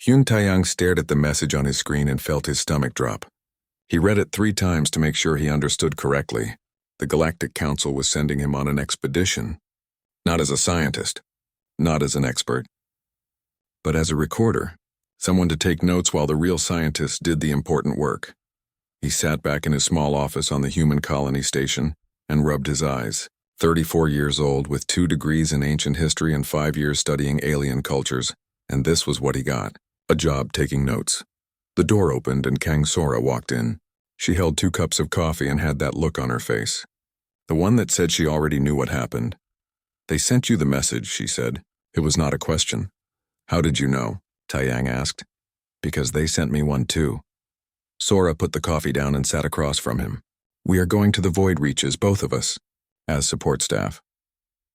Hyun Taeyang stared at the message on his screen and felt his stomach drop. He read it 3 times to make sure he understood correctly. The Galactic Council was sending him on an expedition. Not as a scientist, not as an expert, but as a recorder, someone to take notes while the real scientists did the important work. He sat back in his small office on the human colony station and rubbed his eyes. 34 years old with 2 degrees in ancient history and 5 years studying alien cultures, and this was what he got. A job taking notes. The door opened and Kang Sora walked in. She held 2 cups of coffee and had that look on her face. The one that said she already knew what happened. "They sent you the message," she said. It was not a question. "How did you know?" Taeyang asked. "Because they sent me one too." Sora put the coffee down and sat across from him. "We are going to the void reaches, both of us, as support staff."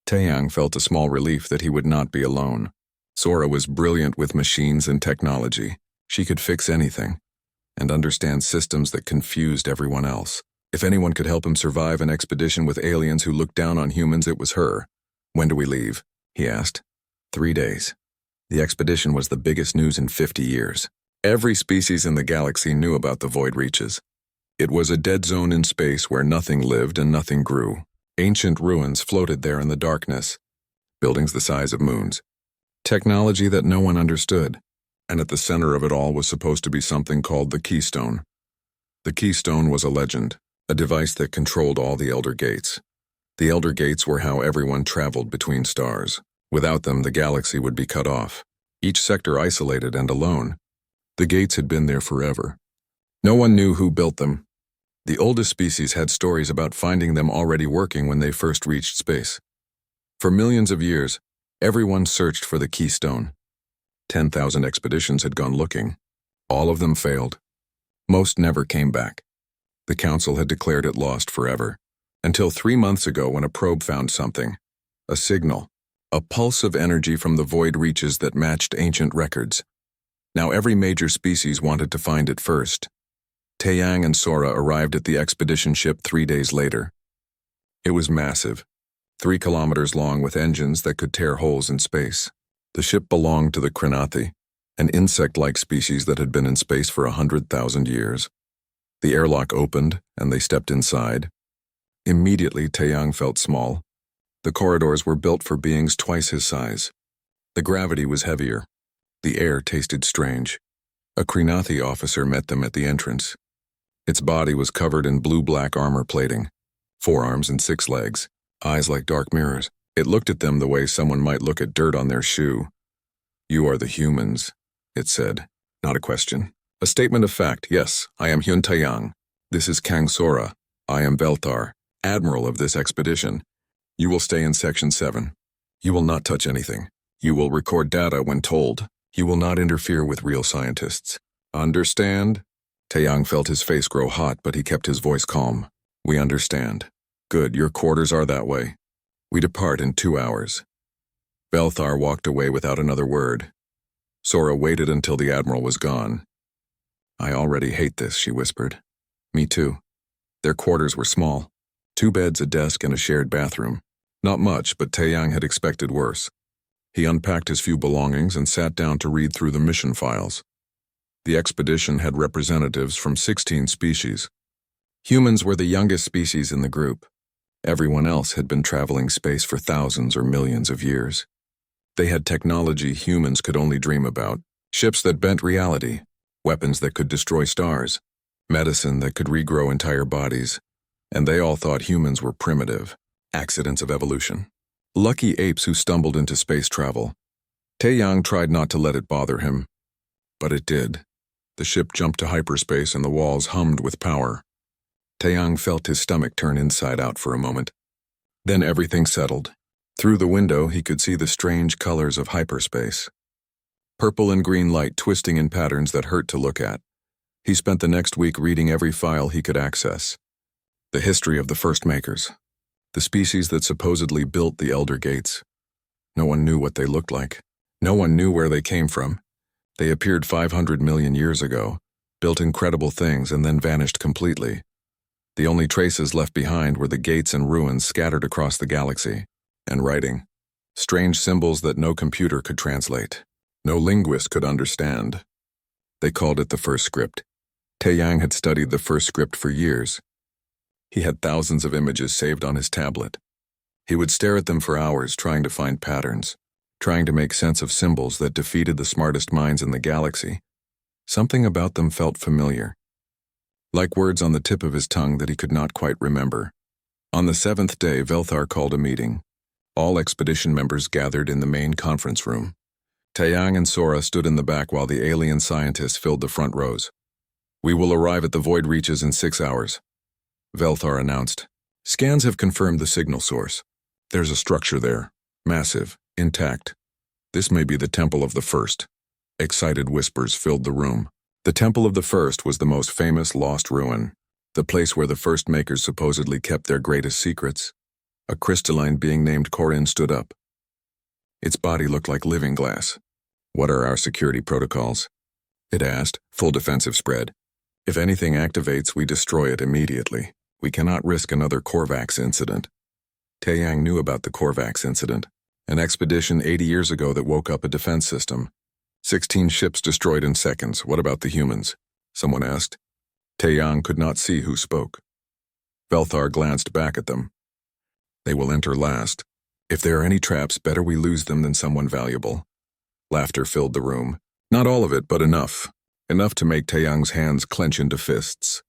Taeyang felt a small relief that he would not be alone. Sora was brilliant with machines and technology. She could fix anything and understand systems that confused everyone else. If anyone could help him survive an expedition with aliens who looked down on humans, it was her. "When do we leave?" he asked. 3 days. The expedition was the biggest news in 50 years. Every species in the galaxy knew about the void reaches. It was a dead zone in space where nothing lived and nothing grew. Ancient ruins floated there in the darkness, buildings the size of moons. Technology that no one understood, and at the center of it all was supposed to be something called the Keystone. The Keystone was a legend, a device that controlled all the Elder Gates. The Elder Gates were how everyone traveled between stars. Without them, the galaxy would be cut off, each sector isolated and alone. The gates had been there forever. No one knew who built them. The oldest species had stories about finding them already working when they first reached space. For millions of years, everyone searched for the Keystone. 10,000 expeditions had gone looking. All of them failed. Most never came back. The Council had declared it lost forever, until 3 months ago when a probe found something. A signal, a pulse of energy from the void reaches that matched ancient records. Now every major species wanted to find it first. Taeyang and Sora arrived at the expedition ship 3 days later. It was massive, 3 kilometers long with engines that could tear holes in space. The ship belonged to the Krenathi, an insect-like species that had been in space for 100,000 years. The airlock opened, and they stepped inside. Immediately, Taeyang felt small. The corridors were built for beings twice his size. The gravity was heavier. The air tasted strange. A Krenathi officer met them at the entrance. Its body was covered in blue-black armor plating, 4 arms and 6 legs, eyes like dark mirrors. It looked at them the way someone might look at dirt on their shoe. "You are the humans," it said. Not a question. A statement of fact. "Yes, I am Hyun Taeyang. This is Kang Sora. I am Velthar, admiral of this expedition. You will stay in Section 7. You will not touch anything. You will record data when told. You will not interfere with real scientists. Understand?" Taeyang felt his face grow hot, but he kept his voice calm. "We understand." "Good, your quarters are that way. We depart in 2 hours." Velthar walked away without another word. Sora waited until the admiral was gone. "I already hate this," she whispered. "Me too." Their quarters were small. 2 beds, a desk, and a shared bathroom. Not much, but Taeyang had expected worse. He unpacked his few belongings and sat down to read through the mission files. The expedition had representatives from 16 species. Humans were the youngest species in the group. Everyone else had been traveling space for thousands or millions of years. They had technology humans could only dream about. Ships that bent reality, weapons that could destroy stars, medicine that could regrow entire bodies. And they all thought humans were primitive, accidents of evolution. Lucky apes who stumbled into space travel. Taeyang tried not to let it bother him, but it did. The ship jumped to hyperspace and the walls hummed with power. Taeyang felt his stomach turn inside out for a moment. Then everything settled. Through the window, he could see the strange colors of hyperspace. Purple and green light twisting in patterns that hurt to look at. He spent the next week reading every file he could access. The history of the first makers. The species that supposedly built the Elder Gates. No one knew what they looked like. No one knew where they came from. They appeared 500 million years ago, built incredible things, and then vanished completely. The only traces left behind were the gates and ruins scattered across the galaxy, and writing. Strange symbols that no computer could translate. No linguist could understand. They called it the first script. Taeyang had studied the first script for years. He had thousands of images saved on his tablet. He would stare at them for hours trying to find patterns, trying to make sense of symbols that defeated the smartest minds in the galaxy. Something about them felt familiar, like words on the tip of his tongue that he could not quite remember. On the 7th day, Velthar called a meeting. All expedition members gathered in the main conference room. Taeyang and Sora stood in the back while the alien scientists filled the front rows. "We will arrive at the void reaches in 6 hours," Velthar announced. "Scans have confirmed the signal source. There's a structure there, massive, intact. This may be the Temple of the First." Excited whispers filled the room. The Temple of the First was the most famous lost ruin, the place where the first makers supposedly kept their greatest secrets. A crystalline being named Corin stood up. Its body looked like living glass. "What are our security protocols?" it asked, full defensive spread. "If anything activates, we destroy it immediately. We cannot risk another Korvax incident." Taeyang knew about the Korvax incident, an expedition 80 years ago that woke up a defense system. 16 ships destroyed in seconds. What about the humans? Someone asked. Taeyang could not see who spoke. Velthar glanced back at them. "They will enter last. If there are any traps, better we lose them than someone valuable." Laughter filled the room. Not all of it, but enough. Enough to make Taeyang's hands clench into fists.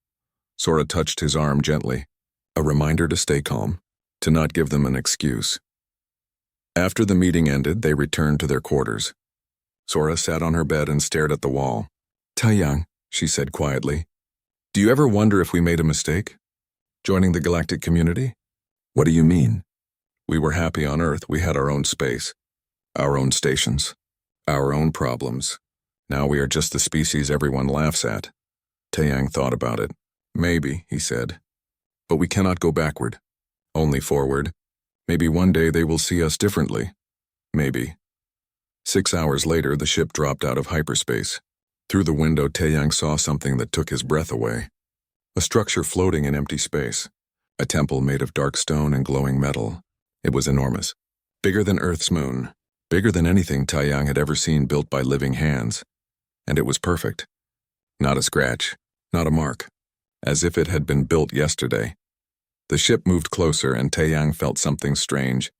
Sora touched his arm gently. A reminder to stay calm, to not give them an excuse. After the meeting ended, they returned to their quarters. Sora sat on her bed and stared at the wall. "Taeyang," she said quietly, "do you ever wonder if we made a mistake? Joining the galactic community?" "What do you mean?" "We were happy on Earth. We had our own space, our own stations, our own problems. Now we are just the species everyone laughs at." Taeyang thought about it. "Maybe," he said. "But we cannot go backward. Only forward. Maybe one day they will see us differently. Maybe." 6 hours later, the ship dropped out of hyperspace. Through the window, Taeyang saw something that took his breath away. A structure floating in empty space. A temple made of dark stone and glowing metal. It was enormous. Bigger than Earth's moon. Bigger than anything Taeyang had ever seen built by living hands. And it was perfect. Not a scratch. Not a mark. As if it had been built yesterday. The ship moved closer and Taeyang felt something strange.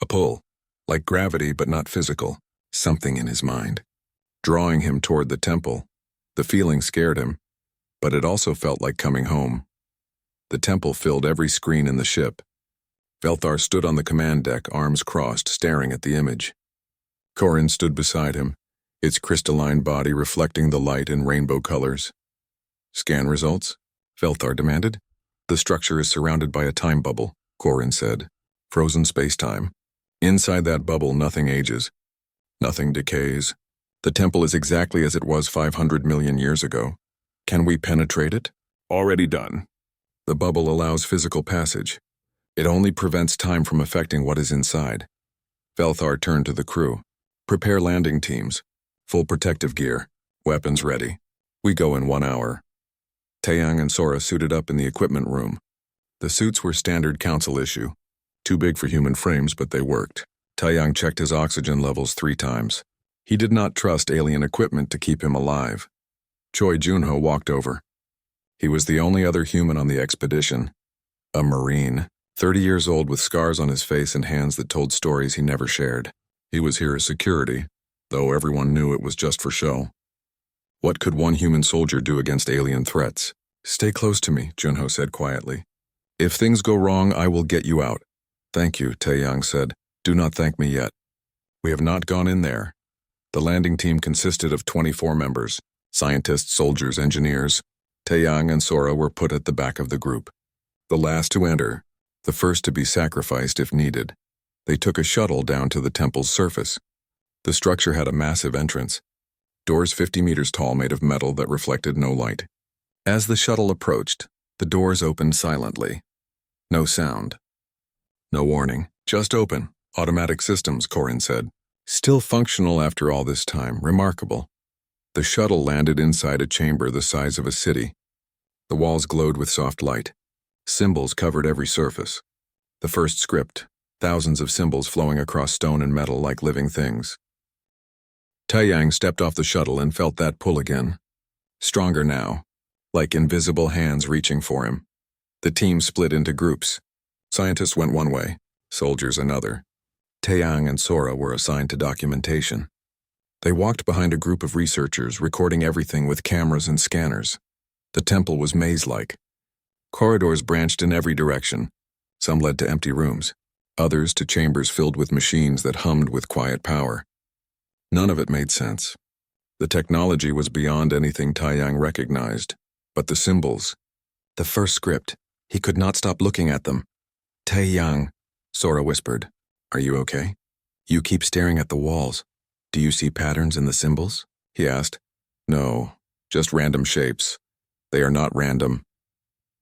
A pull. Like gravity, but not physical. Something in his mind. Drawing him toward the temple. The feeling scared him. But it also felt like coming home. The temple filled every screen in the ship. Velthar stood on the command deck, arms crossed, staring at the image. Corin stood beside him, its crystalline body reflecting the light in rainbow colors. "Scan results?" Velthar demanded. "The structure is surrounded by a time bubble," Corin said. "Frozen space-time. Inside that bubble, nothing ages. Nothing decays. The temple is exactly as it was 500 million years ago. Can we penetrate it?" "Already done." "The bubble allows physical passage. It only prevents time from affecting what is inside." Velthar turned to the crew. "Prepare landing teams. Full protective gear. Weapons ready. We go in 1 hour." Taeyang and Sora suited up in the equipment room. The suits were standard council issue. Too big for human frames, but they worked. Taeyang checked his oxygen levels 3 times. He did not trust alien equipment to keep him alive. Choi Junho walked over. He was the only other human on the expedition. A Marine, 30 years old with scars on his face and hands that told stories he never shared. He was here as security, though everyone knew it was just for show. What could one human soldier do against alien threats? "Stay close to me," Junho said quietly. "If things go wrong, I will get you out." "Thank you," Taeyang said. "Do not thank me yet." We have not gone in there. The landing team consisted of 24 members, scientists, soldiers, engineers. Taeyang and Sora were put at the back of the group. The last to enter, the first to be sacrificed if needed. They took a shuttle down to the temple's surface. The structure had a massive entrance. Doors 50 meters tall made of metal that reflected no light. As the shuttle approached, the doors opened silently. No sound. No warning. "Just open. Automatic systems," Corin said. "Still functional after all this time. Remarkable." The shuttle landed inside a chamber the size of a city. The walls glowed with soft light. Symbols covered every surface. The first script, thousands of symbols flowing across stone and metal like living things. Taeyang stepped off the shuttle and felt that pull again. Stronger now, like invisible hands reaching for him. The team split into groups. Scientists went one way, soldiers another. Taeyang and Sora were assigned to documentation. They walked behind a group of researchers, recording everything with cameras and scanners. The temple was maze-like. Corridors branched in every direction. Some led to empty rooms, others to chambers filled with machines that hummed with quiet power. None of it made sense. The technology was beyond anything Taeyang recognized, but the symbols, the first script, he could not stop looking at them. Taeyang, Sora whispered. Are you okay? You keep staring at the walls. Do you see patterns in the symbols? He asked. No, just random shapes. They are not random.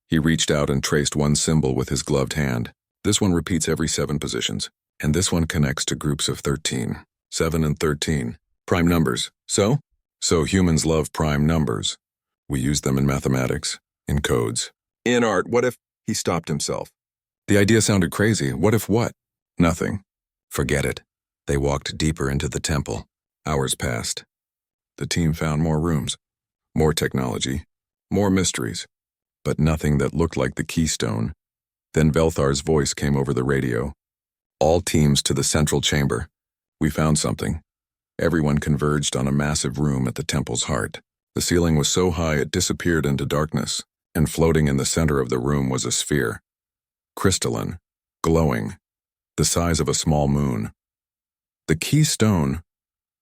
He reached out and traced one symbol with his gloved hand. This one repeats every 7 positions, and this one connects to groups of 13. 7 and 13. Prime numbers. So humans love prime numbers. We use them in mathematics, in codes. In art, what if... He stopped himself. The idea sounded crazy. What if what? Nothing. Forget it. They walked deeper into the temple. Hours passed. The team found more rooms, more technology, more mysteries, but nothing that looked like the keystone. Then Velthar's voice came over the radio. All teams to the central chamber. We found something. Everyone converged on a massive room at the temple's heart. The ceiling was so high it disappeared into darkness, and floating in the center of the room was a sphere. Crystalline, glowing, the size of a small moon. The keystone,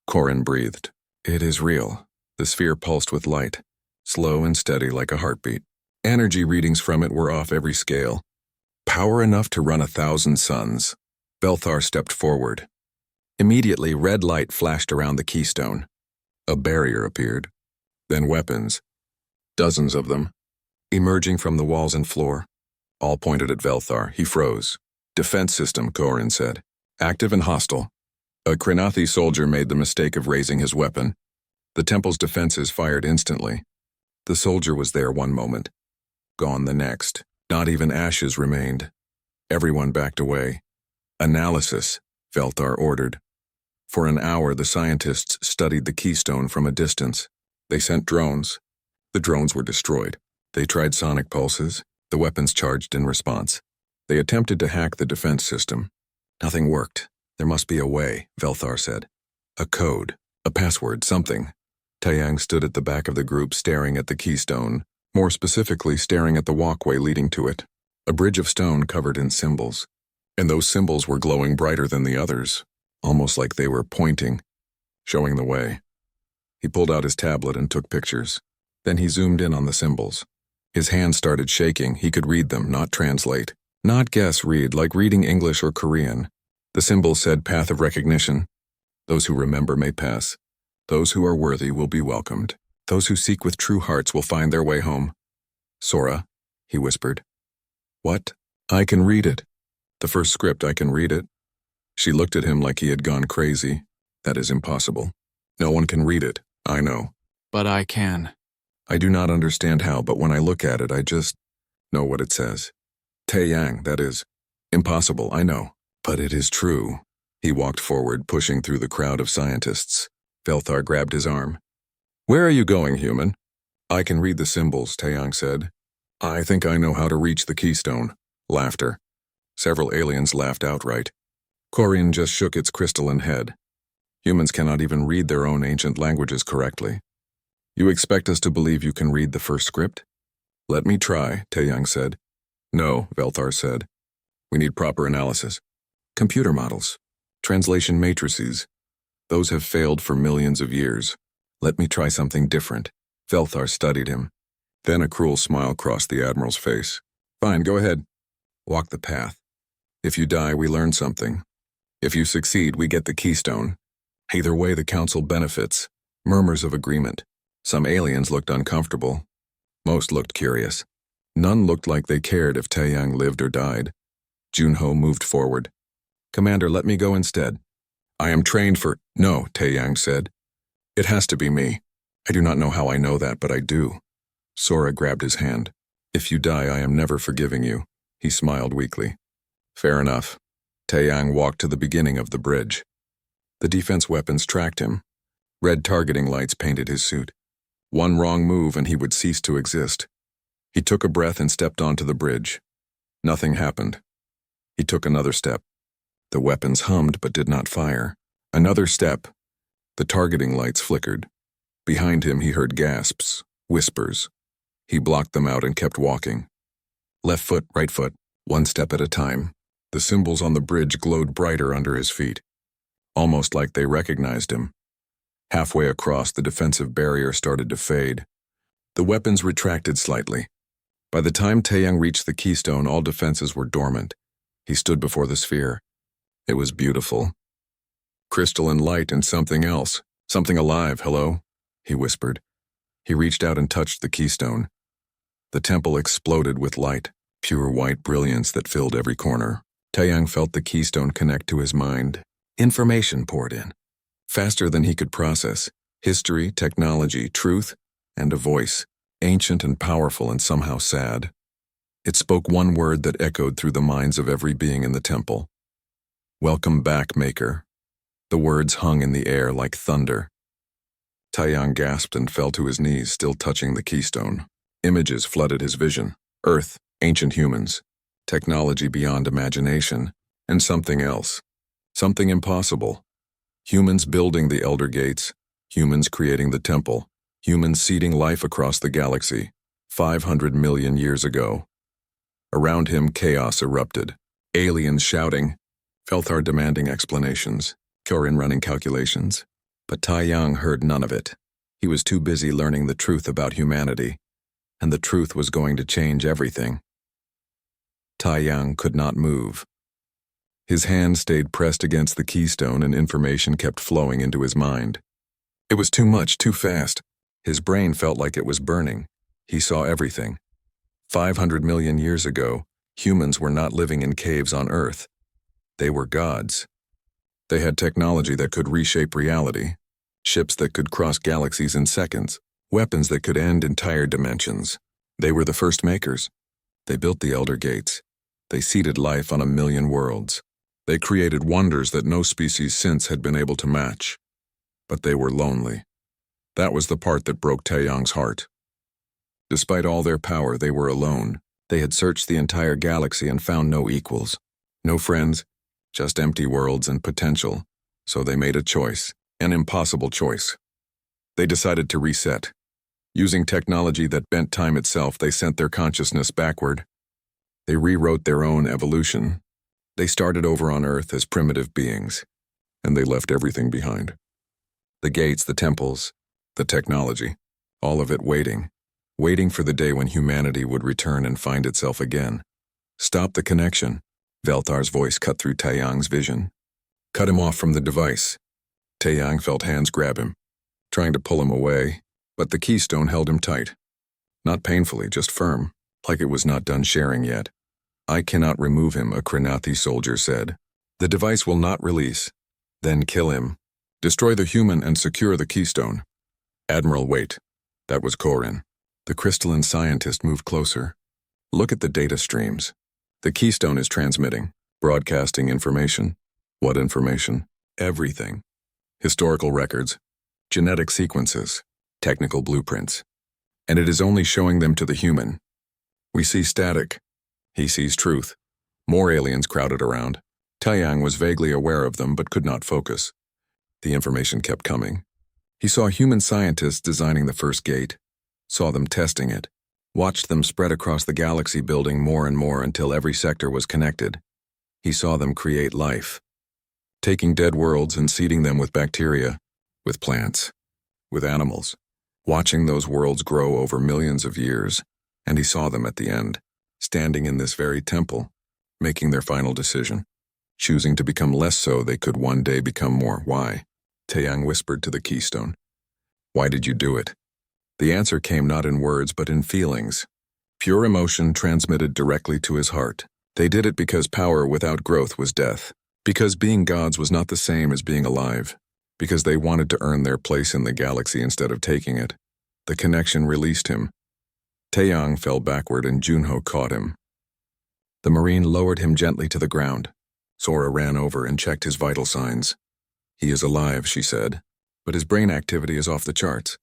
Corin breathed. It is real. The sphere pulsed with light, slow and steady like a heartbeat. Energy readings from it were off every scale. Power enough to run 1,000 suns. Velthar stepped forward. Immediately, red light flashed around the keystone. A barrier appeared. Then weapons. Dozens of them, emerging from the walls and floor. All pointed at Velthar. He froze. Defense system, Corin said. Active and hostile. A Krenathi soldier made the mistake of raising his weapon. The temple's defenses fired instantly. The soldier was there one moment, gone the next. Not even ashes remained. Everyone backed away. Analysis, Velthar ordered. For an hour, the scientists studied the keystone from a distance. They sent drones. The drones were destroyed. They tried sonic pulses. The weapons charged in response. They attempted to hack the defense system. Nothing worked. There must be a way, Velthar said. A code, a password, something. Taeyang stood at the back of the group staring at the keystone, more specifically staring at the walkway leading to it. A bridge of stone covered in symbols. And those symbols were glowing brighter than the others, almost like they were pointing, showing the way. He pulled out his tablet and took pictures. Then he zoomed in on the symbols. His hands started shaking. He could read them, not translate. Not guess read, like reading English or Korean. The symbol said path of recognition. Those who remember may pass. Those who are worthy will be welcomed. Those who seek with true hearts will find their way home. Sora, he whispered. What? I can read it. The first script, I can read it. She looked at him like he had gone crazy. That is impossible. No one can read it, I know. But I can. I do not understand how, but when I look at it, I just know what it says. Taeyang, that is. Impossible, I know. But it is true. He walked forward, pushing through the crowd of scientists. Velthar grabbed his arm. Where are you going, human? I can read the symbols, Taeyang said. I think I know how to reach the keystone. Laughter. Several aliens laughed outright. Corin just shook its crystalline head. Humans cannot even read their own ancient languages correctly. You expect us to believe you can read the first script? Let me try, Taeyang said. No, Velthar said. We need proper analysis. Computer models. Translation matrices. Those have failed for millions of years. Let me try something different. Velthar studied him. Then a cruel smile crossed the Admiral's face. Fine, go ahead. Walk the path. If you die, we learn something. If you succeed, we get the keystone. Either way, the Council benefits. Murmurs of agreement. Some aliens looked uncomfortable. Most looked curious. None looked like they cared if Taeyang lived or died. Junho moved forward. Commander, let me go instead. I am trained for... No, Taeyang said. It has to be me. I do not know how I know that, but I do. Sora grabbed his hand. If you die, I am never forgiving you. He smiled weakly. Fair enough. Taeyang walked to the beginning of the bridge. The defense weapons tracked him. Red targeting lights painted his suit. One wrong move and he would cease to exist. He took a breath and stepped onto the bridge. Nothing happened. He took another step. The weapons hummed but did not fire. Another step. The targeting lights flickered. Behind him he heard gasps, whispers. He blocked them out and kept walking. Left foot, right foot, one step at a time. The symbols on the bridge glowed brighter under his feet, almost like they recognized him. Halfway across, the defensive barrier started to fade. The weapons retracted slightly. By the time Taeyang reached the keystone, all defenses were dormant. He stood before the sphere. It was beautiful. Crystalline light and something else. Something alive, hello? He whispered. He reached out and touched the keystone. The temple exploded with light, pure white brilliance that filled every corner. Taeyang felt the keystone connect to his mind. Information poured in, faster than he could process. History, technology, truth, and a voice, ancient and powerful and somehow sad. It spoke one word that echoed through the minds of every being in the temple. Welcome back, Maker. The words hung in the air like thunder. Taeyang gasped and fell to his knees, still touching the keystone. Images flooded his vision. Earth, ancient humans, technology beyond imagination, and something else. Something impossible. Humans building the Elder Gates, humans creating the temple, humans seeding life across the galaxy, 500 million years ago. Around him, chaos erupted. Aliens shouting, Felthar demanding explanations, Kyorin running calculations. But Taeyang heard none of it. He was too busy learning the truth about humanity, and the truth was going to change everything. Taeyang could not move. His hand stayed pressed against the keystone and information kept flowing into his mind. It was too much, too fast. His brain felt like it was burning. He saw everything. 500 million years ago, humans were not living in caves on Earth. They were gods. They had technology that could reshape reality, ships that could cross galaxies in seconds, weapons that could end entire dimensions. They were the first makers. They built the Elder Gates. They seeded life on 1,000,000 worlds. They created wonders that no species since had been able to match. But they were lonely. That was the part that broke Taeyang's heart. Despite all their power, they were alone. They had searched the entire galaxy and found no equals. No friends, just empty worlds and potential. So they made a choice, an impossible choice. They decided to reset. Using technology that bent time itself, they sent their consciousness backward. They rewrote their own evolution. They started over on Earth as primitive beings, and they left everything behind. The gates, the temples, the technology, all of it waiting for the day when humanity would return and find itself again. Stop the connection. Velthar's voice cut through Taeyang's vision. Cut him off from the device. Taeyang felt hands grab him, trying to pull him away, but the keystone held him tight. Not painfully, just firm, like it was not done sharing yet. I cannot remove him, a Krenathi soldier said. The device will not release. Then kill him. Destroy the human and secure the keystone. Admiral, wait. That was Korin. The crystalline scientist moved closer. Look at the data streams. The keystone is transmitting, broadcasting information. What information? Everything. Historical records, genetic sequences, technical blueprints. And it is only showing them to the human. We see static. He sees truth. More aliens crowded around. Taeyang was vaguely aware of them but could not focus. The information kept coming. He saw human scientists designing the first gate, saw them testing it, watched them spread across the galaxy, building more and more until every sector was connected. He saw them create life, taking dead worlds and seeding them with bacteria, with plants, with animals, watching those worlds grow over millions of years, and he saw them at the end, standing in this very temple, making their final decision, choosing to become less so they could one day become more. Why? Taeyang whispered to the keystone. Why did you do it? The answer came not in words but in feelings. Pure emotion transmitted directly to his heart. They did it because power without growth was death. Because being gods was not the same as being alive. Because they wanted to earn their place in the galaxy instead of taking it. The connection released him. Taeyang fell backward and Junho caught him. The Marine lowered him gently to the ground. Sora ran over and checked his vital signs. He is alive, she said. but his brain activity is off the charts.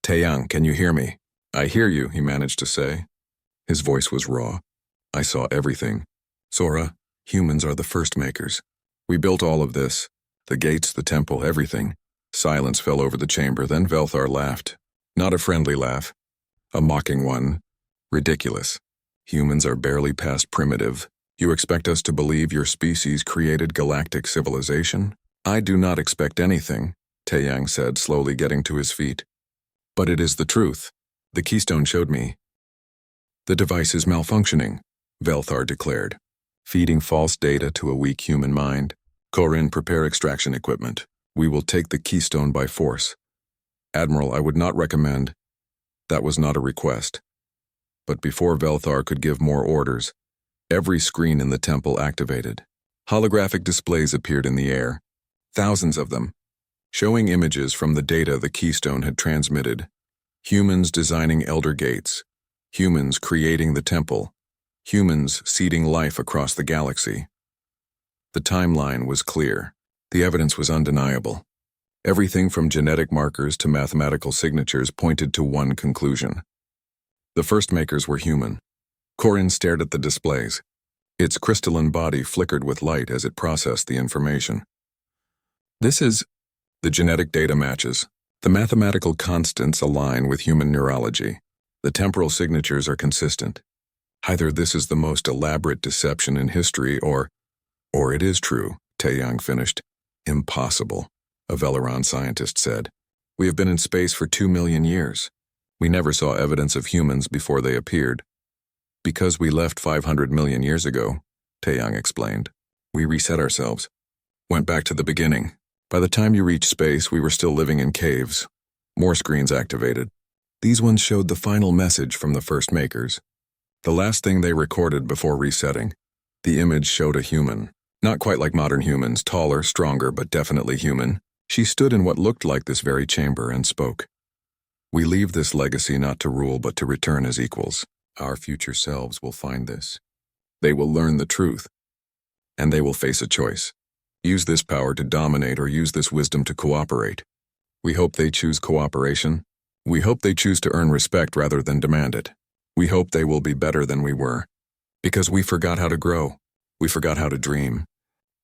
Taeyang, can you hear me? I hear you, he managed to say. His voice was raw. I saw everything. Sora, humans are the first makers. We built all of this. The gates, the temple, everything. Silence fell over the chamber, then Velthar laughed. Not a friendly laugh. A mocking one. Ridiculous. Humans are barely past primitive. You expect us to believe your species created galactic civilization? I do not expect anything, Taeyang said, slowly getting to his feet. But it is the truth. The keystone showed me. The device is malfunctioning, Velthar declared, feeding false data to a weak human mind. Corin, prepare extraction equipment. We will take the keystone by force. Admiral, I would not recommend. That was not a request. But before Velthar could give more orders, every screen in the temple activated. Holographic displays appeared in the air, thousands of them, showing images from the data the keystone had transmitted. Humans designing elder gates, humans creating the temple, humans seeding life across the galaxy. The timeline was clear. The evidence was undeniable. Everything from genetic markers to mathematical signatures pointed to one conclusion. The first makers were human. Corin stared at the displays. Its crystalline body flickered with light as it processed the information. This is... The genetic data matches. The mathematical constants align with human neurology. The temporal signatures are consistent. Either this is the most elaborate deception in history or it is true, Taeyang finished. Impossible, a Velaron scientist said. We have been in space for 2 million years. We never saw evidence of humans before they appeared. Because we left 500 million years ago, Taeyang explained. We reset ourselves. Went back to the beginning. By the time you reached space, we were still living in caves. More screens activated. These ones showed the final message from the first makers. The last thing they recorded before resetting. The image showed a human. Not quite like modern humans, taller, stronger, but definitely human. She stood in what looked like this very chamber and spoke. We leave this legacy not to rule but to return as equals. Our future selves will find this. They will learn the truth. And they will face a choice. Use this power to dominate or use this wisdom to cooperate. We hope they choose cooperation. We hope they choose to earn respect rather than demand it. We hope they will be better than we were. Because we forgot how to grow. We forgot how to dream.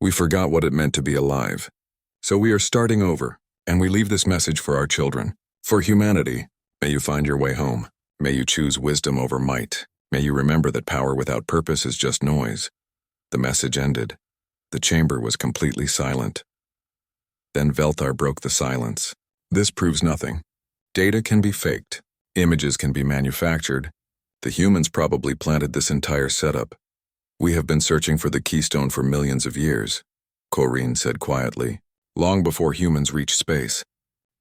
We forgot what it meant to be alive. So we are starting over, and we leave this message for our children. For humanity, may you find your way home. May you choose wisdom over might. May you remember that power without purpose is just noise. The message ended. The chamber was completely silent. Then Velthar broke the silence. This proves nothing. Data can be faked. Images can be manufactured. The humans probably planted this entire setup. We have been searching for the keystone for millions of years, Corin said quietly. Long before humans reached space.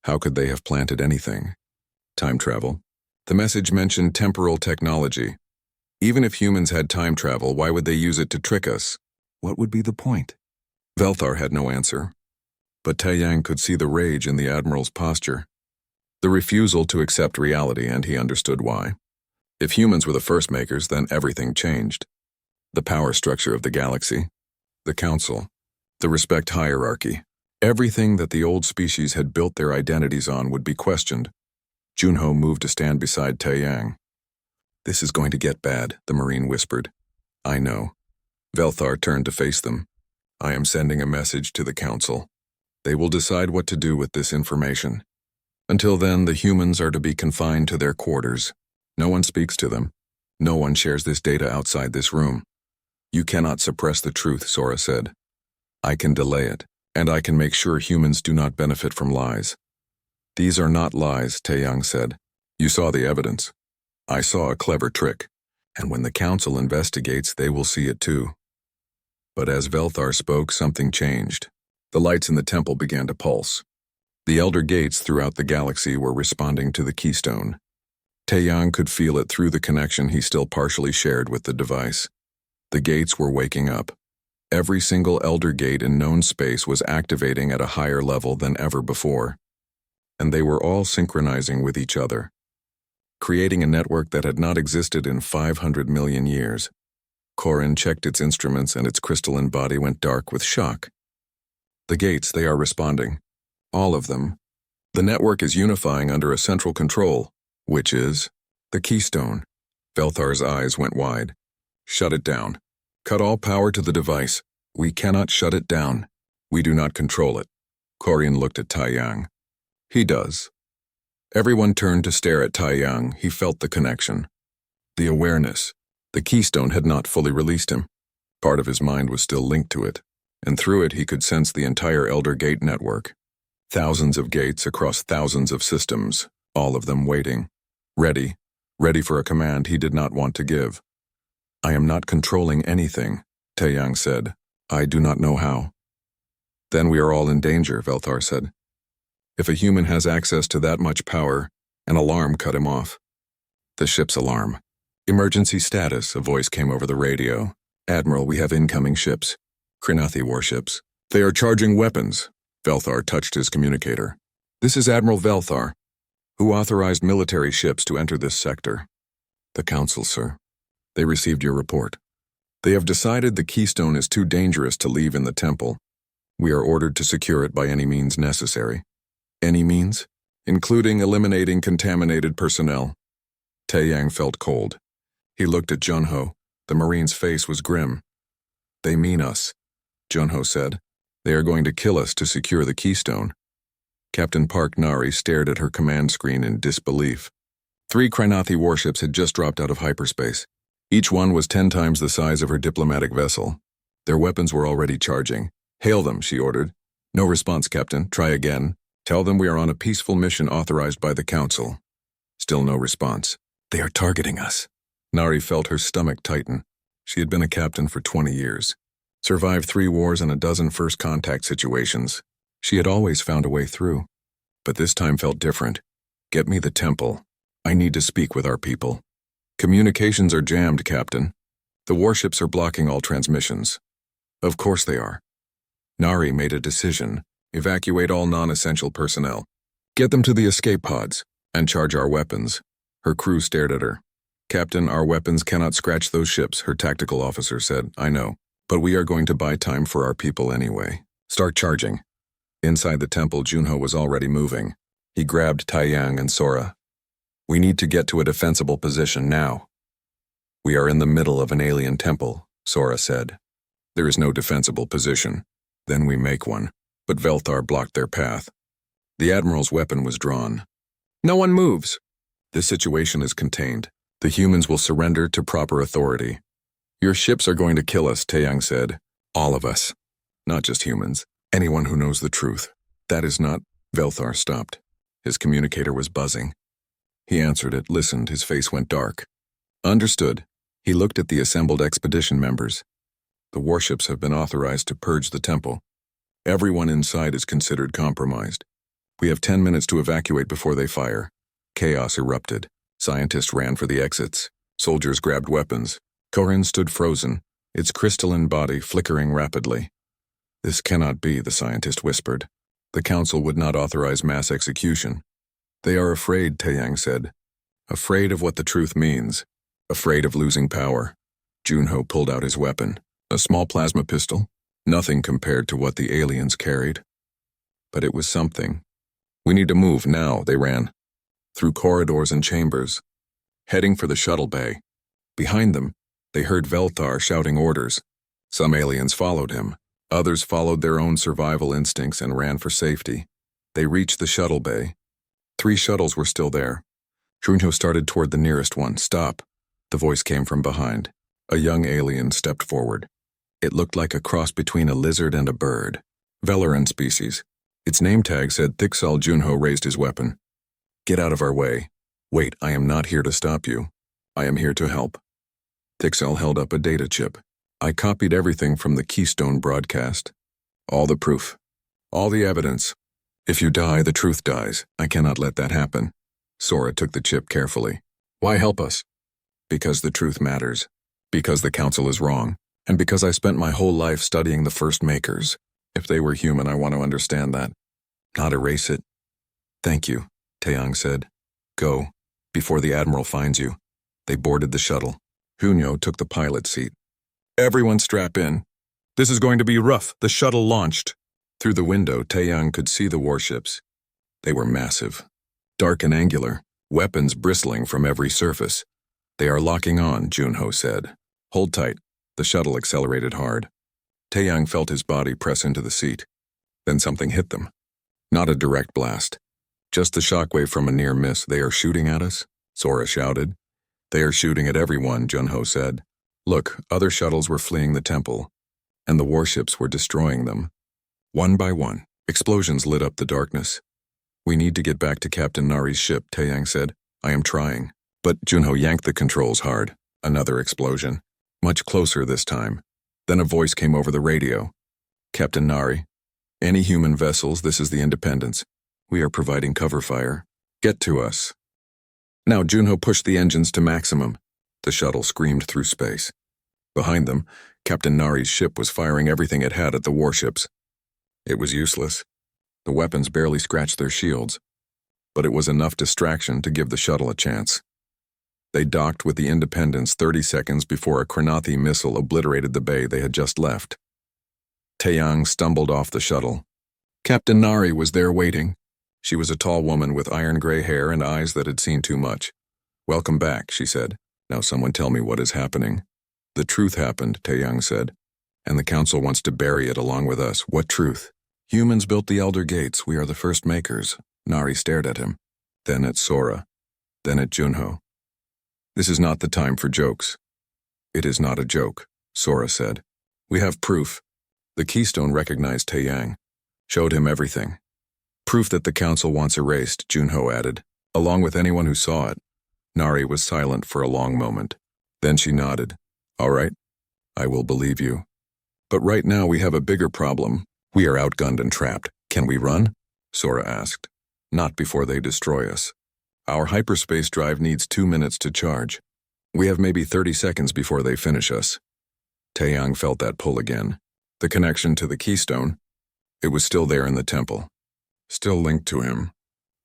How could they have planted anything? Time travel. The message mentioned temporal technology. Even if humans had time travel, why would they use it to trick us? What would be the point? Velthar had no answer. But Taeyang could see the rage in the Admiral's posture. The refusal to accept reality, and he understood why. If humans were the first makers, then everything changed. The power structure of the galaxy, the council, the respect hierarchy, everything that the old species had built their identities on would be questioned. Junho moved to stand beside Taeyang. This is going to get bad, the Marine whispered. I know. Velthar turned to face them. I am sending a message to the council. They will decide what to do with this information. Until then, the humans are to be confined to their quarters. No one speaks to them. No one shares this data outside this room. You cannot suppress the truth, Sora said. I can delay it, and I can make sure humans do not benefit from lies. These are not lies, Taeyang said. You saw the evidence. I saw a clever trick, and when the council investigates, they will see it too. But as Velthar spoke, something changed. The lights in the temple began to pulse. The elder gates throughout the galaxy were responding to the keystone. Taeyang could feel it through the connection he still partially shared with the device. The gates were waking up. Every single elder gate in known space was activating at a higher level than ever before. And they were all synchronizing with each other, creating a network that had not existed in 500 million years. Corin checked its instruments and its crystalline body went dark with shock. The gates, they are responding. All of them. The network is unifying under a central control, which is the keystone. Velthar's eyes went wide. Shut it down. Cut all power to the device. We cannot shut it down. We do not control it. Corian looked at Tai Yang. He does. Everyone turned to stare at Tai Yang. He felt the connection. The awareness. The keystone had not fully released him. Part of his mind was still linked to it, and through it he could sense the entire Elder Gate network. Thousands of gates across thousands of systems, all of them waiting. Ready for a command he did not want to give. I am not controlling anything, Tai Yang said. I do not know how. Then we are all in danger, Velthar said. If a human has access to that much power, an alarm cut him off. The ship's alarm. Emergency status, a voice came over the radio. Admiral, we have incoming ships. Krenathi warships. They are charging weapons. Velthar touched his communicator. This is Admiral Velthar. Who authorized military ships to enter this sector? The Council, sir. They received your report. They have decided the keystone is too dangerous to leave in the temple. We are ordered to secure it by any means necessary. Any means? Including eliminating contaminated personnel. Taeyang felt cold. He looked at Junho. The Marine's face was grim. They mean us, Junho said. They are going to kill us to secure the keystone. Captain Park Nari stared at her command screen in disbelief. 3 Krenathi warships had just dropped out of hyperspace. Each one was 10 times the size of her diplomatic vessel. Their weapons were already charging. Hail them, she ordered. No response, Captain. Try again. Tell them we are on a peaceful mission authorized by the Council. Still no response. They are targeting us. Nari felt her stomach tighten. She had been a captain for 20 years. Survived 3 wars and a dozen first contact situations. She had always found a way through. But this time felt different. Get me the temple. I need to speak with our people. Communications are jammed, Captain. The warships are blocking all transmissions. Of course they are. Nari made a decision. Evacuate all non-essential personnel. Get them to the escape pods, and charge our weapons. Her crew stared at her. Captain, our weapons cannot scratch those ships, her tactical officer said. I know, but we are going to buy time for our people anyway. Start charging. Inside the temple, Junho was already moving. He grabbed Taeyang and Sora. We need to get to a defensible position now. We are in the middle of an alien temple, Sora said. There is no defensible position. Then we make one. But Velthar blocked their path. The Admiral's weapon was drawn. No one moves. This situation is contained. The humans will surrender to proper authority. Your ships are going to kill us, Taeyang said. All of us. Not just humans. Anyone who knows the truth. That is not... Velthar stopped. His communicator was buzzing. He answered it, listened, his face went dark. Understood. He looked at the assembled expedition members. The warships have been authorized to purge the temple. Everyone inside is considered compromised. We have 10 minutes to evacuate before they fire. Chaos erupted. Scientists ran for the exits. Soldiers grabbed weapons. Korin stood frozen, its crystalline body flickering rapidly. This cannot be, the scientist whispered. The Council would not authorize mass execution. They are afraid, Taeyang said. Afraid of what the truth means. Afraid of losing power. Junho pulled out his weapon. A small plasma pistol. Nothing compared to what the aliens carried. But it was something. We need to move now, they ran. Through corridors and chambers. Heading for the shuttle bay. Behind them, they heard Velthar shouting orders. Some aliens followed him. Others followed their own survival instincts and ran for safety. They reached the shuttle bay. 3 shuttles were still there. Junho started toward the nearest one. Stop. The voice came from behind. A young alien stepped forward. It looked like a cross between a lizard and a bird. Velaran species. Its name tag said Thixal. Junho raised his weapon. Get out of our way. Wait, I am not here to stop you. I am here to help. Thixal held up a data chip. I copied everything from the Keystone broadcast. All the proof. All the evidence. If you die, the truth dies. I cannot let that happen. Sora took the chip carefully. Why help us? Because the truth matters. Because the Council is wrong. And because I spent my whole life studying the first makers. If they were human, I want to understand that. Not erase it. Thank you, Taeyang said. Go, before the Admiral finds you. They boarded the shuttle. Hunyo took the pilot seat. Everyone strap in. This is going to be rough. The shuttle launched. Through the window, Taeyang could see the warships. They were massive. Dark and angular, weapons bristling from every surface. They are locking on, Junho said. Hold tight. The shuttle accelerated hard. Taeyang felt his body press into the seat. Then something hit them. Not a direct blast. Just the shockwave from a near miss. They are shooting at us? Sora shouted. They are shooting at everyone, Junho said. Look, other shuttles were fleeing the temple, and the warships were destroying them. One by one, explosions lit up the darkness. We need to get back to Captain Nari's ship, Taeyang said. I am trying. But Junho yanked the controls hard. Another explosion. Much closer this time. Then a voice came over the radio. Captain Nari. Any human vessels, this is the Independence. We are providing cover fire. Get to us. Now Junho pushed the engines to maximum. The shuttle screamed through space. Behind them, Captain Nari's ship was firing everything it had at the warships. It was useless. The weapons barely scratched their shields, but it was enough distraction to give the shuttle a chance. They docked with the Independence 30 seconds before a Kranathi missile obliterated the bay they had just left. Taeyang stumbled off the shuttle. Captain Nari was there waiting. She was a tall woman with iron-gray hair and eyes that had seen too much. Welcome back, she said. Now someone tell me what is happening. The truth happened, Taeyang said, and the council wants to bury it along with us. What truth? Humans built the Elder Gates. We are the first makers. Nari stared at him, then at Sora, then at Junho. This is not the time for jokes. It is not a joke, Sora said. We have proof. The Keystone recognized Taeyang, showed him everything. Proof that the council wants erased, Junho added, along with anyone who saw it. Nari was silent for a long moment. Then she nodded. All right, I will believe you. But right now we have a bigger problem. We are outgunned and trapped. Can we run? Sora asked. Not before they destroy us. Our hyperspace drive needs 2 minutes to charge. We have maybe 30 seconds before they finish us. Taeyang felt that pull again. The connection to the Keystone. It was still there in the temple. Still linked to him.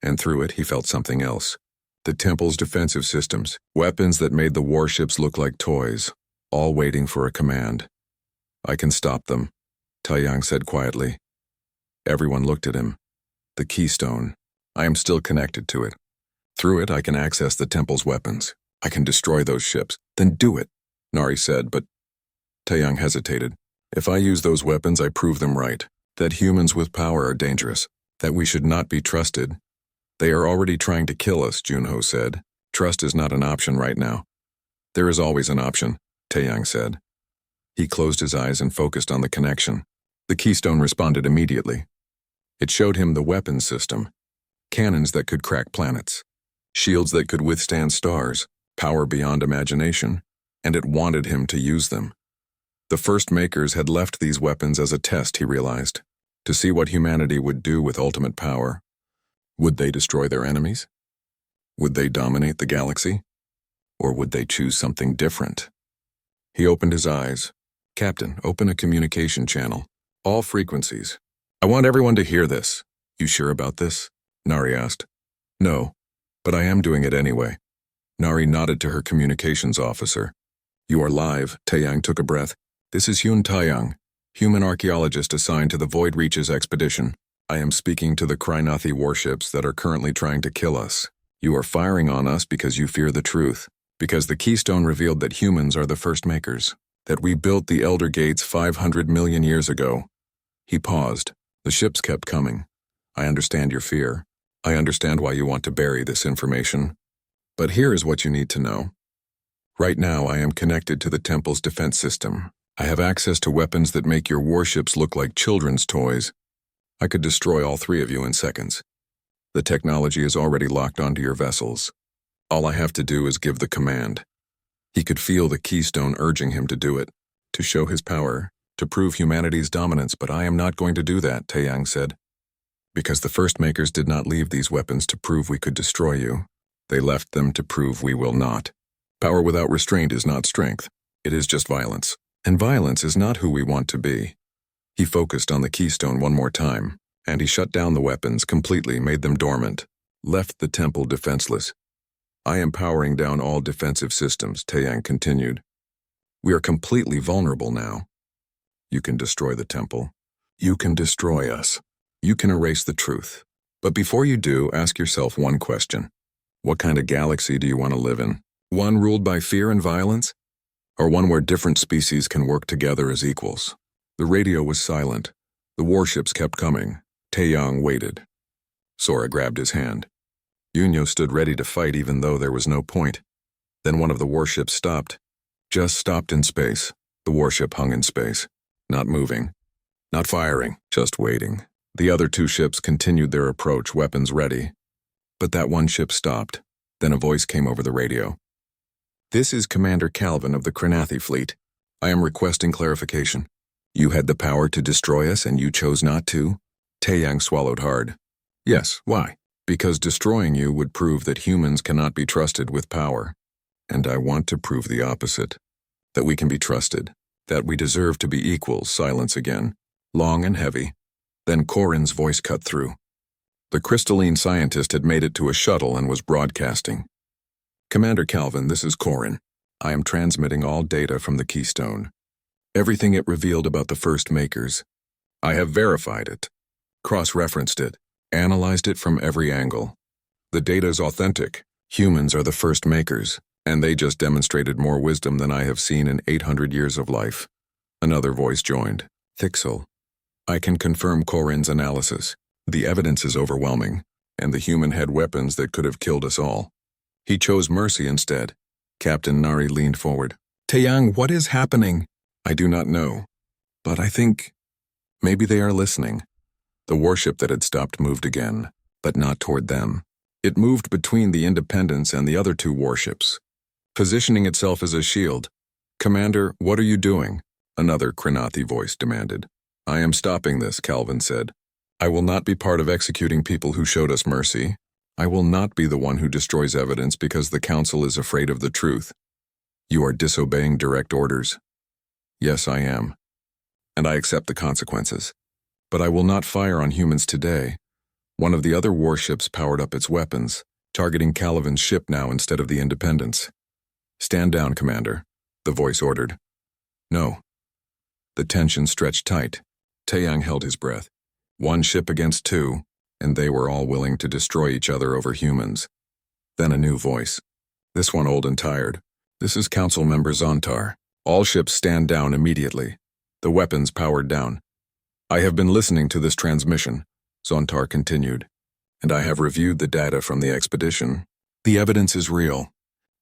And through it he felt something else. The temple's defensive systems. Weapons that made the warships look like toys. All waiting for a command. I can stop them, Taeyang said quietly. Everyone looked at him. The Keystone. I am still connected to it. Through it I can access the temple's weapons. I can destroy those ships. Then do it, Nari said, but Taeyang hesitated. If I use those weapons, I prove them right. That humans with power are dangerous. That we should not be trusted. They are already trying to kill us, Junho said. Trust is not an option right now. There is always an option, Taeyang said. He closed his eyes and focused on the connection. The Keystone responded immediately. It showed him the weapons system. Cannons that could crack planets. Shields that could withstand stars. Power beyond imagination. And it wanted him to use them. The first makers had left these weapons as a test, he realized. To see what humanity would do with ultimate power. Would they destroy their enemies? Would they dominate the galaxy? Or would they choose something different? He opened his eyes. Captain, open a communication channel. All frequencies. I want everyone to hear this. You sure about this? Nari asked. No, but I am doing it anyway. Nari nodded to her communications officer. You are live, Taeyang took a breath. This is Hyun Taeyang, human archaeologist assigned to the Void Reaches expedition. I am speaking to the Kranathi warships that are currently trying to kill us. You are firing on us because you fear the truth. Because the Keystone revealed that humans are the first makers. That we built the Elder Gates 500 million years ago. He paused. The ships kept coming. I understand your fear. I understand why you want to bury this information. But here is what you need to know. Right now I am connected to the temple's defense system. I have access to weapons that make your warships look like children's toys. I could destroy all 3 of you in seconds. The technology is already locked onto your vessels. All I have to do is give the command. He could feel the Keystone urging him to do it, to show his power, to prove humanity's dominance, but I am not going to do that, Taeyang said. Because the first makers did not leave these weapons to prove we could destroy you. They left them to prove we will not. Power without restraint is not strength. It is just violence. And violence is not who we want to be. He focused on the Keystone one more time, and he shut down the weapons completely, made them dormant, left the temple defenseless. I am powering down all defensive systems, Taeyang continued. We are completely vulnerable now. You can destroy the temple. You can destroy us. You can erase the truth. But before you do, ask yourself one question. What kind of galaxy do you want to live in? One ruled by fear and violence? Or one where different species can work together as equals? The radio was silent. The warships kept coming. Taeyang waited. Sora grabbed his hand. Yunyo stood ready to fight even though there was no point. Then one of the warships stopped. Just stopped in space. The warship hung in space. Not moving. Not firing. Just waiting. The other two ships continued their approach, weapons ready. But that one ship stopped. Then a voice came over the radio. "This is Commander Calvin of the Krenathi fleet. I am requesting clarification. You had the power to destroy us and you chose not to?" Taeyang swallowed hard. "Yes, why? Because destroying you would prove that humans cannot be trusted with power. And I want to prove the opposite. That we can be trusted. That we deserve to be equals." Silence again. Long and heavy. Then Corin's voice cut through. The crystalline scientist had made it to a shuttle and was broadcasting. "Commander Calvin, this is Corin. I am transmitting all data from the Keystone. Everything it revealed about the first makers. I have verified it, cross-referenced it, analyzed it from every angle. The data is authentic. Humans are the first makers, and they just demonstrated more wisdom than I have seen in 800 years of life." Another voice joined. "Thixel, I can confirm Corin's analysis. The evidence is overwhelming, and the human had weapons that could have killed us all. He chose mercy instead." Captain Nari leaned forward. "Taeyang, what is happening?" "I do not know, but I think maybe they are listening." The warship that had stopped moved again, but not toward them. It moved between the Independence and the other two warships, positioning itself as a shield. "Commander, what are you doing?" Another Krenathi voice demanded. "I am stopping this," Calvin said. "I will not be part of executing people who showed us mercy. I will not be the one who destroys evidence because the Council is afraid of the truth." "You are disobeying direct orders." "Yes, I am. And I accept the consequences. But I will not fire on humans today." One of the other warships powered up its weapons, targeting Calvin's ship now instead of the Independence. "Stand down, Commander," the voice ordered. "No." The tension stretched tight. Taeyang held his breath. One ship against two, and they were all willing to destroy each other over humans. Then a new voice. This one old and tired. "This is Council Member Zontar. All ships stand down immediately." The weapons powered down. "I have been listening to this transmission," Zontar continued, "and I have reviewed the data from the expedition. The evidence is real.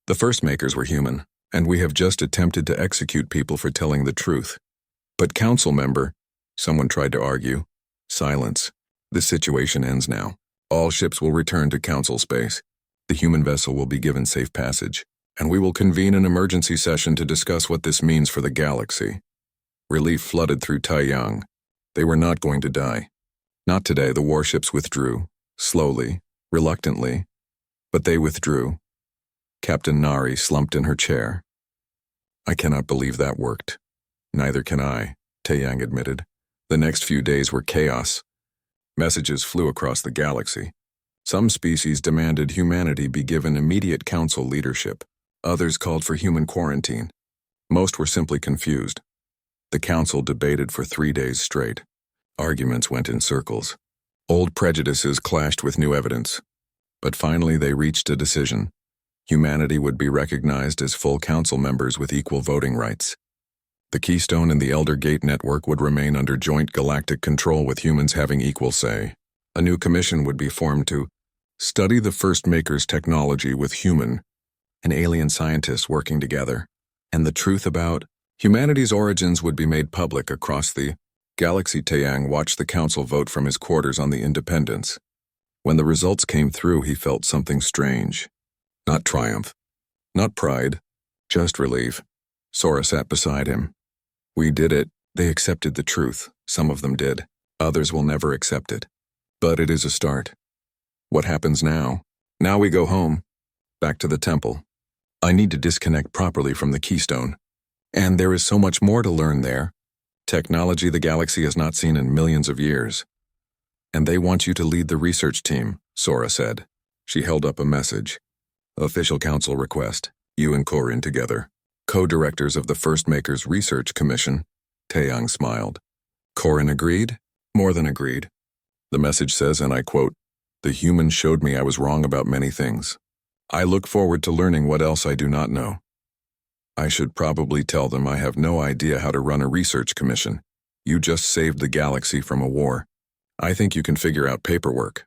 The first makers were human, and we have just attempted to execute people for telling the truth." "But Council Member," someone tried to argue. "Silence. The situation ends now. All ships will return to Council space. The human vessel will be given safe passage, and we will convene an emergency session to discuss what this means for the galaxy." Relief flooded through Taeyang. They were not going to die. Not today. The warships withdrew, slowly, reluctantly, but they withdrew. Captain Nari slumped in her chair. "I cannot believe that worked." "Neither can I," Taeyang admitted. The next few days were chaos. Messages flew across the galaxy. Some species demanded humanity be given immediate council leadership. Others called for human quarantine. Most were simply confused. The council debated for 3 days straight. Arguments went in circles. Old prejudices clashed with new evidence. But finally they reached a decision. Humanity would be recognized as full council members with equal voting rights. The Keystone and the Elder Gate network would remain under joint galactic control with humans having equal say. A new commission would be formed to study the first makers' technology with human and alien scientists working together. And the truth about humanity's origins would be made public across the galaxy. Taeyang watched the council vote from his quarters on the Independence. When the results came through, he felt something strange. Not triumph, not pride, just relief. Sora sat beside him. "We did it. They accepted the truth. Some of them did. Others will never accept it. But it is a start. What happens now? Now we go home. Back to the temple. I need to disconnect properly from the Keystone. And there is so much more to learn there. Technology the galaxy has not seen in millions of years. And they want you to lead the research team," Sora said. She held up a message. "Official council request. You and Corin together. Co-directors of the First Makers Research Commission." Taeyang smiled. Corin agreed? More than agreed. The message says, and I quote, The humans showed me I was wrong about many things. I look forward to learning what else I do not know. I should probably tell them I have no idea how to run a research commission. You just saved the galaxy from a war. I think you can figure out paperwork.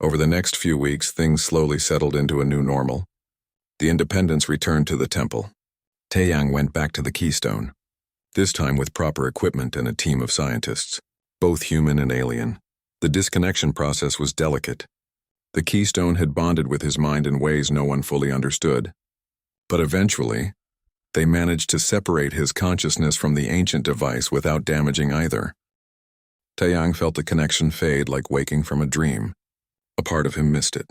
Over the next few weeks, things slowly settled into a new normal. The Independents returned to the temple. Taeyang went back to the Keystone, this time with proper equipment and a team of scientists, both human and alien. The disconnection process was delicate. The Keystone had bonded with his mind in ways no one fully understood. But eventually, they managed to separate his consciousness from the ancient device without damaging either. Taeyang felt the connection fade like waking from a dream. A part of him missed it.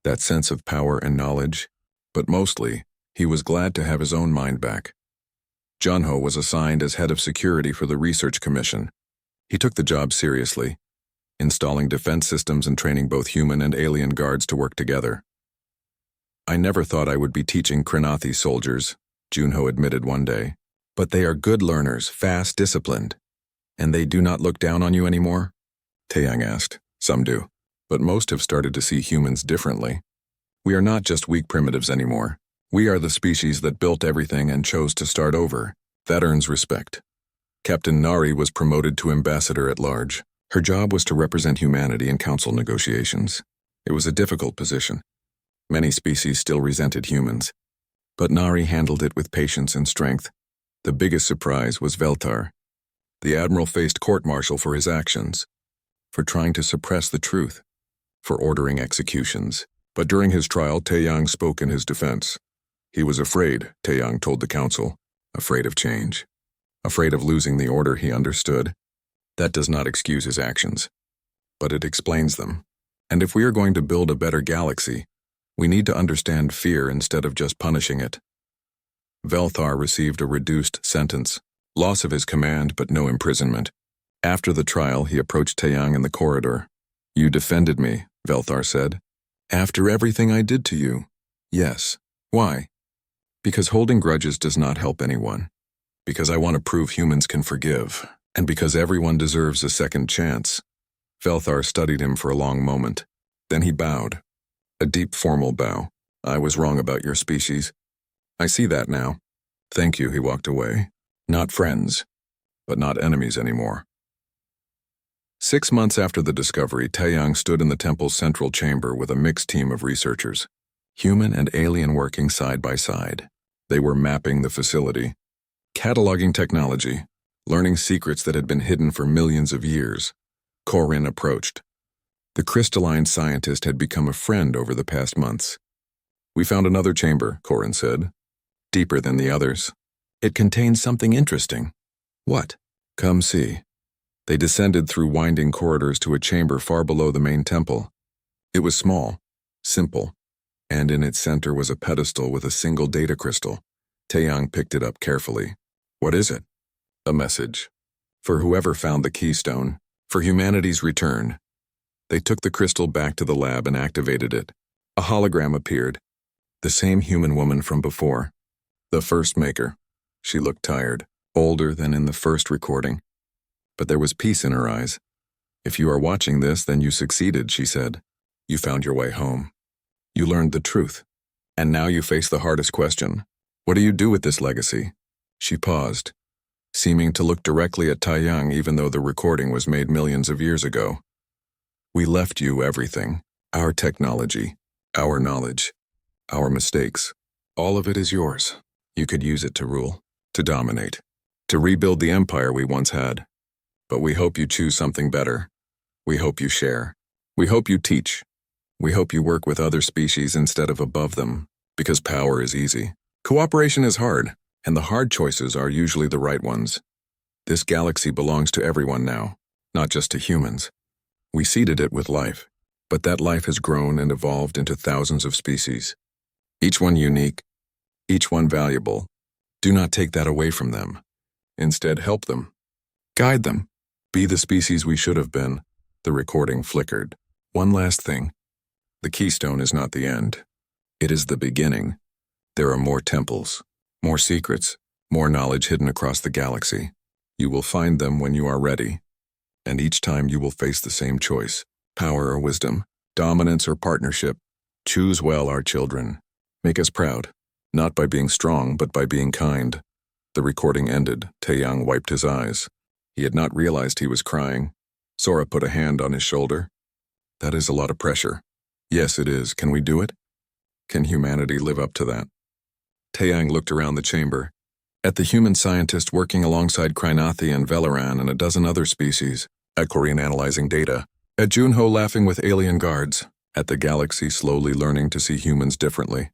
That sense of power and knowledge, but mostly, he was glad to have his own mind back. Junho was assigned as head of security for the research commission. He took the job seriously, installing defense systems and training both human and alien guards to work together. I never thought I would be teaching Krenathi soldiers, Junho admitted one day. But they are good learners, fast, disciplined. And they do not look down on you anymore? Taeyang asked. Some do, but most have started to see humans differently. We are not just weak primitives anymore. We are the species that built everything and chose to start over. That earns respect. Captain Nari was promoted to ambassador at large. Her job was to represent humanity in council negotiations. It was a difficult position. Many species still resented humans. But Nari handled it with patience and strength. The biggest surprise was Veltar. The admiral faced court-martial for his actions, for trying to suppress the truth, for ordering executions. But during his trial, Taeyang spoke in his defense. He was afraid, Taeyang told the council, afraid of change, afraid of losing the order he understood. That does not excuse his actions, but it explains them. And if we are going to build a better galaxy, we need to understand fear instead of just punishing it. Velthar received a reduced sentence, loss of his command but no imprisonment. After the trial, he approached Taeyang in the corridor. You defended me, Velthar said. After everything I did to you? Yes. Why? Because holding grudges does not help anyone. Because I want to prove humans can forgive. And because everyone deserves a second chance. Velthar studied him for a long moment. Then he bowed. A deep formal bow. I was wrong about your species. I see that now. Thank you, he walked away. Not friends, but not enemies anymore. 6 months after the discovery, Taeyang stood in the temple's central chamber with a mixed team of researchers, human and alien working side by side. They were mapping the facility, cataloging technology, learning secrets that had been hidden for millions of years. Corin approached. The crystalline scientist had become a friend over the past months. We found another chamber, Corin said, deeper than the others. It contains something interesting. What? Come see. They descended through winding corridors to a chamber far below the main temple. It was small, simple, and in its center was a pedestal with a single data crystal. Taeyang picked it up carefully. What is it? A message. For whoever found the keystone, for humanity's return. They took the crystal back to the lab and activated it. A hologram appeared. The same human woman from before. The first maker. She looked tired, older than in the first recording. But there was peace in her eyes. If you are watching this, then you succeeded, she said. You found your way home. You learned the truth. And now you face the hardest question. What do you do with this legacy? She paused, seeming to look directly at Taeyang even though the recording was made millions of years ago. We left you everything. Our technology, our knowledge, our mistakes. All of it is yours. You could use it to rule, to dominate, to rebuild the empire we once had. But we hope you choose something better. We hope you share. We hope you teach. We hope you work with other species instead of above them, because power is easy. Cooperation is hard, and the hard choices are usually the right ones. This galaxy belongs to everyone now, not just to humans. We seeded it with life, but that life has grown and evolved into thousands of species. Each one unique, each one valuable. Do not take that away from them. Instead, help them. Guide them. Be the species we should have been. The recording flickered. One last thing. The keystone is not the end. It is the beginning. There are more temples, more secrets, more knowledge hidden across the galaxy. You will find them when you are ready. And each time you will face the same choice, power or wisdom. dominance or partnership. Choose well, our children. Make us proud, not by being strong, but by being kind. The recording ended. Taeyang wiped his eyes. He had not realized he was crying. Sora put a hand on his shoulder. That is a lot of pressure. Yes, it is. Can we do it? Can humanity live up to that? Taeyang looked around the chamber. At the human scientist working alongside Krynathi and Velaran and a dozen other species. At Korean analyzing data. At Junho laughing with alien guards. At the galaxy slowly learning to see humans differently.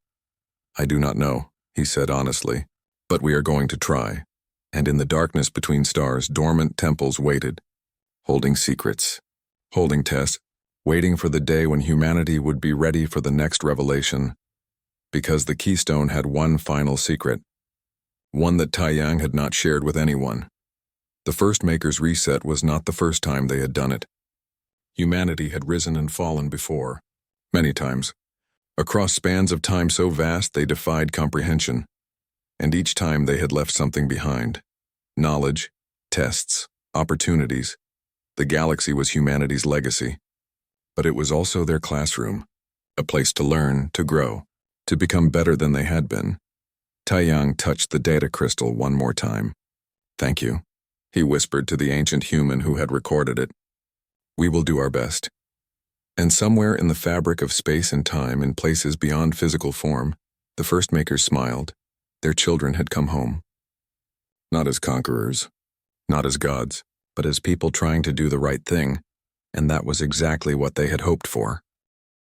I do not know, he said honestly, but we are going to try. And in the darkness between stars, dormant temples waited, holding secrets, holding tests, waiting for the day when humanity would be ready for the next revelation. Because the Keystone had one final secret, one that Taeyang had not shared with anyone. The first Maker's reset was not the first time they had done it. Humanity had risen and fallen before, many times, across spans of time so vast they defied comprehension. And each time they had left something behind. Knowledge, tests, opportunities. The galaxy was humanity's legacy. But it was also their classroom, a place to learn, to grow, to become better than they had been. Taeyang touched the data crystal one more time. Thank you, he whispered to the ancient human who had recorded it. We will do our best. And somewhere in the fabric of space and time, in places beyond physical form, the first Makers smiled. Their children had come home. Not as conquerors, not as gods, but as people trying to do the right thing, and that was exactly what they had hoped for.